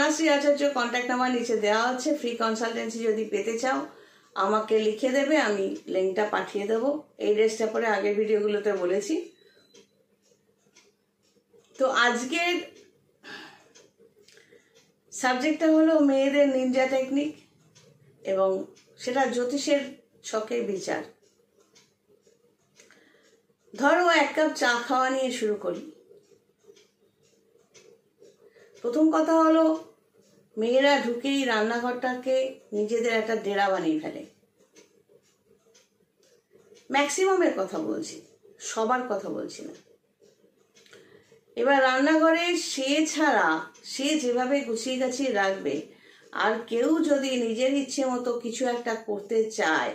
সীমাশ্রী আচার্য contact number নিচে দেওয়া আছে। ফ্রি কনসালটেন্সি যদি পেতে চাও আমাকে লিখে দেবে, আমি লিঙ্কটা পাঠিয়ে দেবো। এই ড্রেসটা পরে আগের ভিডিওগুলোতে বলেছি। তো আজকের সাবজেক্টটা হলো মেয়েদের নিনজা টেকনিক, এবং সেটা জ্যোতিষের ছকে বিচার। ধরো 1 কাপ চা খাওয়া নিয়ে শুরু করি। প্রথম কথা হলো, মেয়েরা ঢুকেই রান্নাঘরটাকে নিজেদের একটা ডেরা বানিয়ে ফেলে। ম্যাক্সিমামের কথা বলছি, সবার কথা বলছি না। এবার রান্নাঘরে সে ছাড়া সে যেভাবে গুছিয়ে গাছিয়ে রাখবে, আর কেউ যদি নিজের ইচ্ছে মতো কিছু একটা করতে চায়,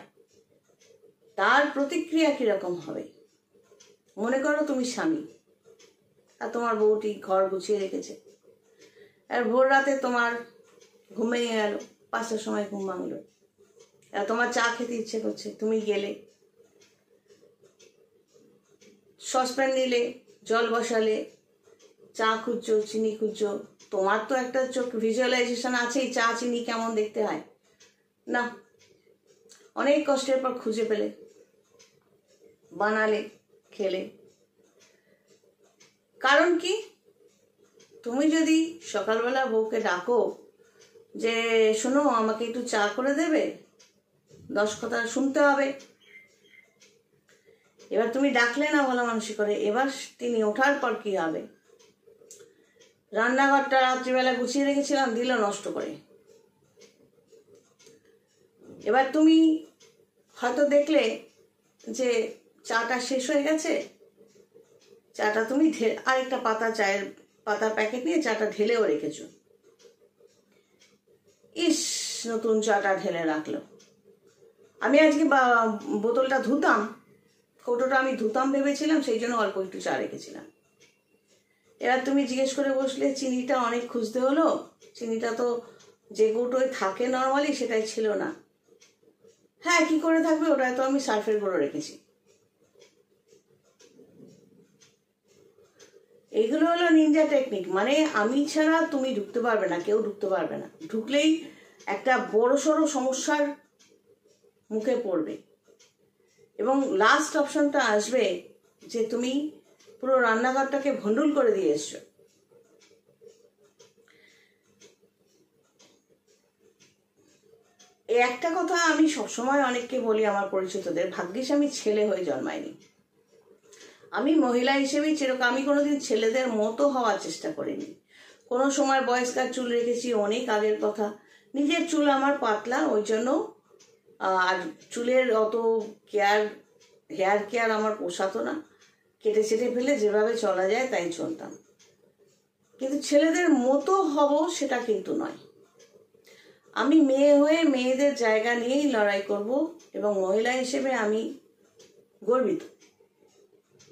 তার প্রতিক্রিয়া কিরকম হবে? মনে করো তুমি স্বামী, আর তোমার বউটি ঘর গুছিয়ে রেখেছে, আর ভোর রাতে তোমার ঘুম ভেঙে গেল, 5টার সময় ঘুম ভাঙলো, আর তোমার চা খেতে ইচ্ছে করছে, তুমি গেলে সসপ্যান নিলে, জল বসালে, চা খুঁজছো, চিনি খুঁজছো। তোমার তো একটা চোখ ভিজুয়ালাইজেশন আছেই, চা চিনি কেমন দেখতে হয় না। অনেক কষ্টের পর খুঁজে পেলে, বানালে, খেলে। কারণ কি? তুমি যদি সকালবেলা বউকে ডাকো যে শোনো আমাকে একটু চা করে দেবে, 10 কথা শুনতে হবে। এবার তুমি ডাকলে না ভালো মানুষই করে, এবার তিনি ওঠার পর কি হবে? রান্নাঘরটা রাত্রিবেলা গুছিয়ে রেখেছিলাম, দিল নষ্ট করে। এবার তুমি হয়তো দেখলে যে চাটা শেষ হয়ে গেছে, চাটা তুমি আরেকটা চায়ের পাতার প্যাকেট নিয়ে চাটা ঢেলেও রেখেছো। ইস, নতুন চাটা ঢেলে রাখলো। আমি আজকে বোতলটা ধুতাম, কৌটোটা আমি ধুতাম ভেবেছিলাম, সেই জন্য অল্প একটু চা রেখেছিলাম। এবার তুমি জিজ্ঞেস করে বসলে চিনিটা অনেক খুঁজতে হলো, চিনিটা তো যে কৌটোয় থাকে নর্মালি সেটাই ছিল না। হ্যাঁ, কি করে থাকবে, ওটায় তো আমি সার্ফের গুঁড়ো রেখেছি। এইগুলো হলো নিনজা টেকনিক। মানে আমি ছাড়া তুমি ঢুকতে পারবে না, কেউ ঢুকতে পারবে না। ঢুকলেই একটা বড়সড় সমস্যার মুখে পড়বে, এবং লাস্ট অপশনটা আসবে যে তুমি পুরো রান্নাঘরটাকে ভন্ডুল করে দিয়ে এসছো। একটা কথা আমি সবসময় অনেককে বলি, আমার পরিচিতদের, ভাগ্যিস আমি ছেলে হয়ে জন্মাইনি। আমি মহিলা হিসেবেই চিরকাল, আমি কোনোদিন ছেলেদের মতো হওয়ার চেষ্টা করিনি। কোনো সময় বয়স্কার চুল রেখেছি, অনেক আগের কথা। নিজের চুল আমার পাতলা, ওই জন্য আর চুলের অত হেয়ার কেয়ার আমার পোষাতো না। কেটে চেটে ফেলে যেভাবে চলা যায় তাই চলতাম। কিন্তু ছেলেদের মতো হব সেটা কিন্তু নয়। আমি মেয়ে হয়ে মেয়েদের জায়গা নিয়েই লড়াই করব, এবং মহিলা হিসেবে আমি গর্বিত।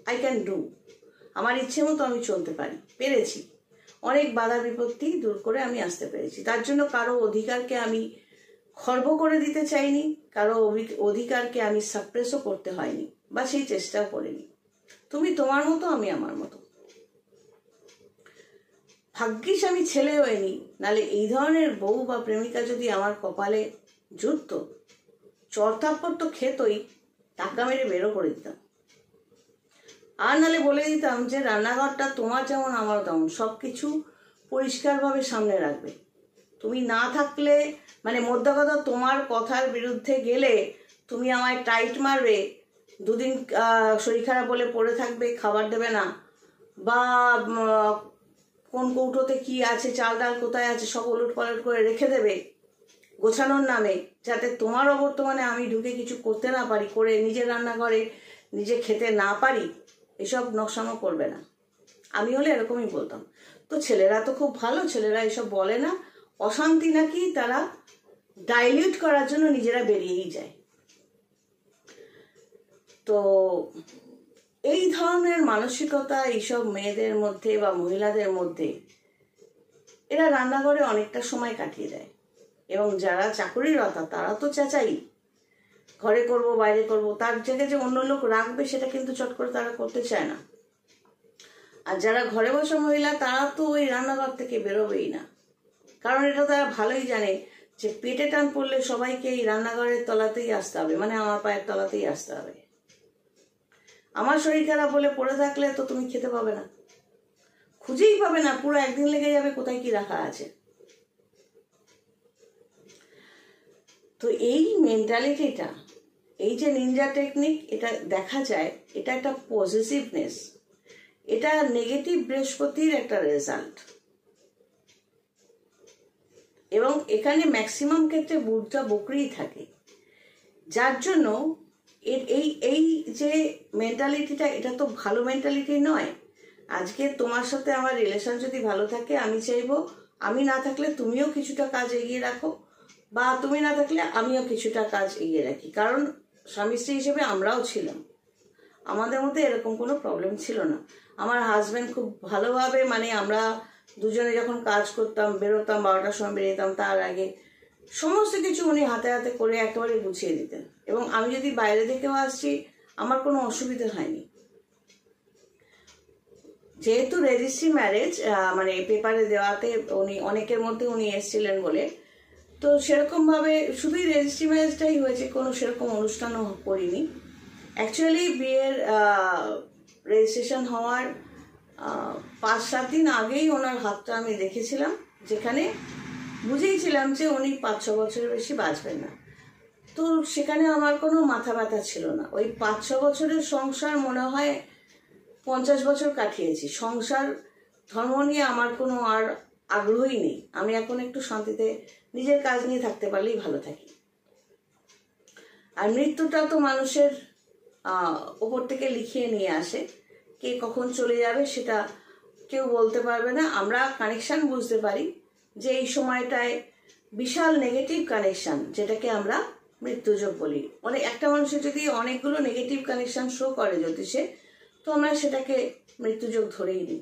আই ক্যান ডু, আমার ইচ্ছে মতো আমি চলতে পেরেছি। অনেক বাধা বিপত্তি দূর করে আমি আসতে পেরেছি। তার জন্য কারো অধিকারকে আমি খর্ব করে দিতে চাইনি, কারো অধিকারকে আমি সাপ্রেসও করতে হয়নি, বা সেই চেষ্টাও করিনি। তুমি তোমার মতো, আমি আমার মতো। ভাগ্যিস আমি ছেলে হয়নি, নালে এই ধরনের বউ বা প্রেমিকা যদি আমার কপালে জুটতো, চড়থাপ্পড় তো খেতই, টাকা মেরে বেরো করে দিতাম। আর নালে বলে দিতাম যে রান্নাঘরটা তোমার যেমন আমার তেমন, সবকিছু পরিষ্কারভাবে সামনে রাখবে। তুমি না থাকলে, মানে মোদ্দা কথা, তোমার কথার বিরুদ্ধে গেলে তুমি আমায় টাইট মারবে, 2 দিন শরীর খারাপ বলে পড়ে থাকবে, খাবার দেবে না, বা কোন কৌটোতে কি আছে, চাল ডাল কোথায় আছে সব উলট পালট করে রেখে দেবে গোছানোর নামে, যাতে তোমার অবর্তমানে আমি ঢুকে কিছু করতে না পারি, করে নিজের রান্নাঘরে নিজে খেতে না পারি। এসব নকশানো করবে না। আমি হলে এরকমই বলতাম। তো ছেলেরা তো খুব ভালো, ছেলেরা এসব বলে না। অশান্তি নাকি তারা ডাইলিউট করার জন্য নিজেরা বেরিয়েই যায়। তো এই ধরনের মানসিকতা এইসব মেয়েদের মধ্যে বা মহিলাদের মধ্যে, এরা রান্নাঘরে অনেকটা সময় কাটিয়ে দেয়। এবং যারা চাকুরিরতা তারা তো চেঁচাই, ঘরে করব বাইরে করব, তার জায়গায় যে অন্য লোক রাখবে সেটা কিন্তু চট করে তারা করতে চায় না। আর যারা ঘরে বসা মহিলা তারা তো ওই রান্নাঘর থেকে বেরোবেই না। কারণ এটা তারা ভালোই জানে যে পেটে টান পড়লে সবাইকে এই রান্নাঘরের তলাতেই আসতে হবে, মানে আমার পায়ের তলাতেই আসতে হবে। আমার শরীর খারাপ বলে পড়ে থাকলে তো তুমি খেতে পাবে না, খুঁজেই পাবে না, পুরো একদিন লেগে যাবে কোথায় কি রাখা আছে। তো এই মেন্টালিটিটা, এই যে নিনজা টেকনিক, এটা দেখা যায় এটা একটা পজিটিভনেস, এটা নেগেটিভ বৃহস্পতির একটা রেজাল্ট। এবং এখানে ম্যাক্সিমাম ক্ষেত্রে বুধটা বকরিই থাকে, যার জন্য এই যে মেন্টালিটিটা, এটা তো ভালো মেন্টালিটি নয়। আজকে তোমার সাথে আমার রিলেশন যদি ভালো থাকে, আমি চাইবো আমি না থাকলে তুমিও কিছুটা কাজ এগিয়ে রাখো, বা তুমি না থাকলে আমিও কিছুটা কাজ এগিয়ে রাখি। কারণ স্বামী স্ত্রী হিসেবে আমরাও ছিলাম, আমাদের মধ্যে এরকম কোনো প্রবলেম ছিল না। আমার হাজব্যান্ড খুব ভালোভাবে, মানে আমরা দুজনে যখন কাজ করতাম, বেরোতাম 12টার সময় বেরিয়েতাম, তার আগে সমস্ত কিছু উনি হাতে হাতে করে একেবারে গুছিয়ে দিতেন। এবং আমি যদি বাইরে থেকেও আসছি, আমার কোনো অসুবিধা হয়নি। যেহেতু রেজিস্ট্রি ম্যারেজ, মানে পেপারে দেওয়াতে উনি অনেকের মধ্যে উনি এসেছিলেন বলে, তো সেরকম ভাবে শুধুই রেজিস্ট্রি ম্যারেজটাই হয়েছে, কোনো সেরকম অনুষ্ঠানও করিনি। অ্যাকচুয়ালি বিয়ের রেজিস্ট্রেশন হওয়ার 5-7 দিন আগেই ওনার হাতটা আমি দেখেছিলাম, যেখানে বুঝেইছিলাম যে উনি 5-6 বছরের বেশি বাঁচবেন না। তো সেখানে আমার কোনো মাথা ব্যথা ছিল না। ওই 5-6 বছরের সংসার মনে হয় 50 বছর কাটিয়েছি। সংসার ধর্ম নিয়ে আমার কোনো আর আগ্রহই নেই। আমি এখন একটু শান্তিতে নিজের কাজ নিয়ে থাকতে পারলেই ভালো থাকি। আর মৃত্যুটা তো মানুষের ওপর থেকে লিখিয়ে নিয়ে আসে, কে কখন চলে যাবে সেটা কেউ বলতে পারবে না। আমরা কানেকশন বুঝতে পারি যে এই সময়টায় বিশাল নেগেটিভ কানেকশন, যেটাকে আমরা মৃত্যুযোগ বলি। একটা মানুষের যদি অনেকগুলো নেগেটিভ কানেকশন শো করে জ্যোতিষে, তো আমরা সেটাকে মৃত্যুযোগ ধরেই নিই।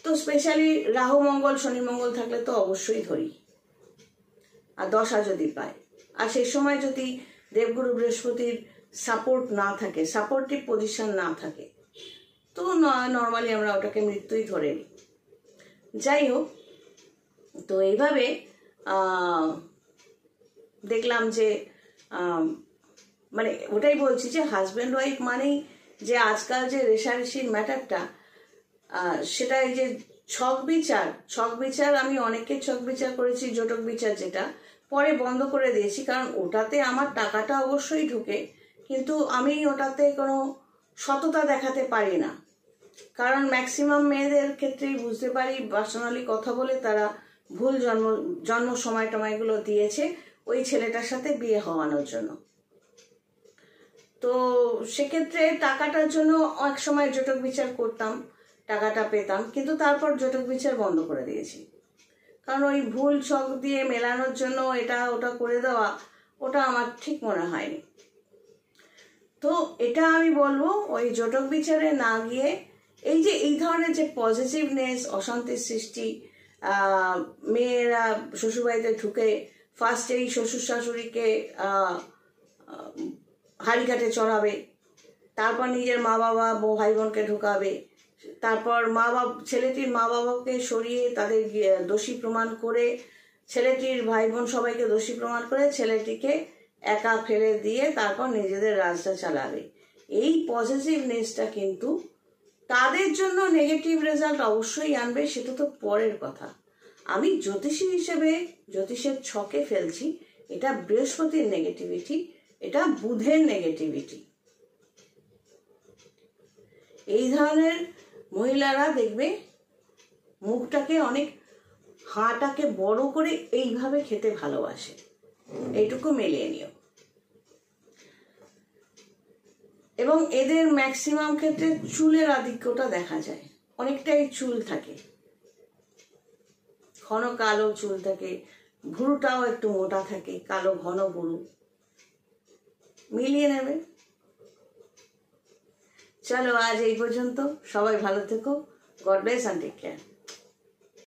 তো স্পেশালি রাহু মঙ্গল শনি মঙ্গল থাকলে তো অবশ্যই ধরি, আর দশা যদি পায়। আর সেই সময় যদি দেবগুরু বৃহস্পতির সাপোর্ট না থাকে, সাপোর্টিভ পজিশন না থাকে, তো নর্মালি আমরা ওটাকে মৃত্যুই ধরে নিই। যাই হোক, তো এইভাবে দেখলাম যে মানে ওটাই বলছি যে হাজব্যান্ড ওয়াইফ মানেই যে আজকাল যে রেষারেষির ম্যাটারটা, সেটা এই যে ছক বিচার আমি অনেকের ছক বিচার করেছি, জটক বিচার, যেটা পরে বন্ধ করে দিয়েছি। কারণ ওটাতে আমার টাকাটা অবশ্যই ঢুকে, কিন্তু আমি ওটাতে কোনো সততা দেখাতে পারি না। কারণ ম্যাক্সিমাম মেয়েদের ক্ষেত্রেই বুঝতে পারি, পার্সোনালি কথা বলে, তারা ভুল জন্ম সময়গুলো দিয়েছে ওই ছেলেটার সাথে বিয়ে হওয়ানোর জন্য। তো সেক্ষেত্রে টাকাটার জন্য এক সময় জটক বিচার করতাম, টাকাটা পেতাম, কিন্তু তারপর জটক বিচার বন্ধ করে দিয়েছি। কারণ ওই ভুল ছক দিয়ে মেলানোর জন্য এটা ওটা করে দেওয়া, ওটা আমার ঠিক মনে হয়নি। তো এটা আমি বলবো, ওই জটক বিচারে না গিয়ে এই ধরনের যে পজিটিভনেস, অশান্তির সৃষ্টি, মেয়েরা শ্বশুরবাড়িতে ঢুকে ফার্স্টেই শ্বশুর শাশুড়িকে হাড়িঘাটে চড়াবে, তারপর নিজের মা বাবা ভাই বোনকে ঢুকাবে, তারপর ছেলেটির মা বাবাকে সরিয়ে তাদের দোষী প্রমাণ করে, ছেলেটির ভাই বোন সবাইকে দোষী প্রমাণ করে ছেলেটিকে একা ফেলে দিয়ে তারপর নিজেদের রাজটা চালাবে। এই পজিটিভনেসটা কিন্তু তাদের জন্য নেগেটিভ রেজাল্ট অবশ্যই আনবে, সেটা তো পরের কথা। আমি জ্যোতিষী হিসেবে জ্যোতিষের ছকে ফেলছি, এটা বৃহস্পতির নেগেটিভিটি, এটা বুধের নেগেটিভিটি। এই ধরনের মহিলারা দেখবে মুখটাকে অনেক, হাঁটাকে বড় করে এইভাবে খেতে ভালোবাসে। এইটুকু মিলিয়ে নিও। এবং এদের ম্যাক্সিমাম ক্ষেত্রে চুলের আধিক্যটা দেখা যায়, অনেকটাই চুল থাকে, ঘন কালো চুল থাকে, ভুরুটাও একটু মোটা থাকে, কালো ঘন ভুরু। মিলিয়ে নেবে। চলো আজ এই পর্যন্ত, সবাই ভালো থেকো। God bless and take care.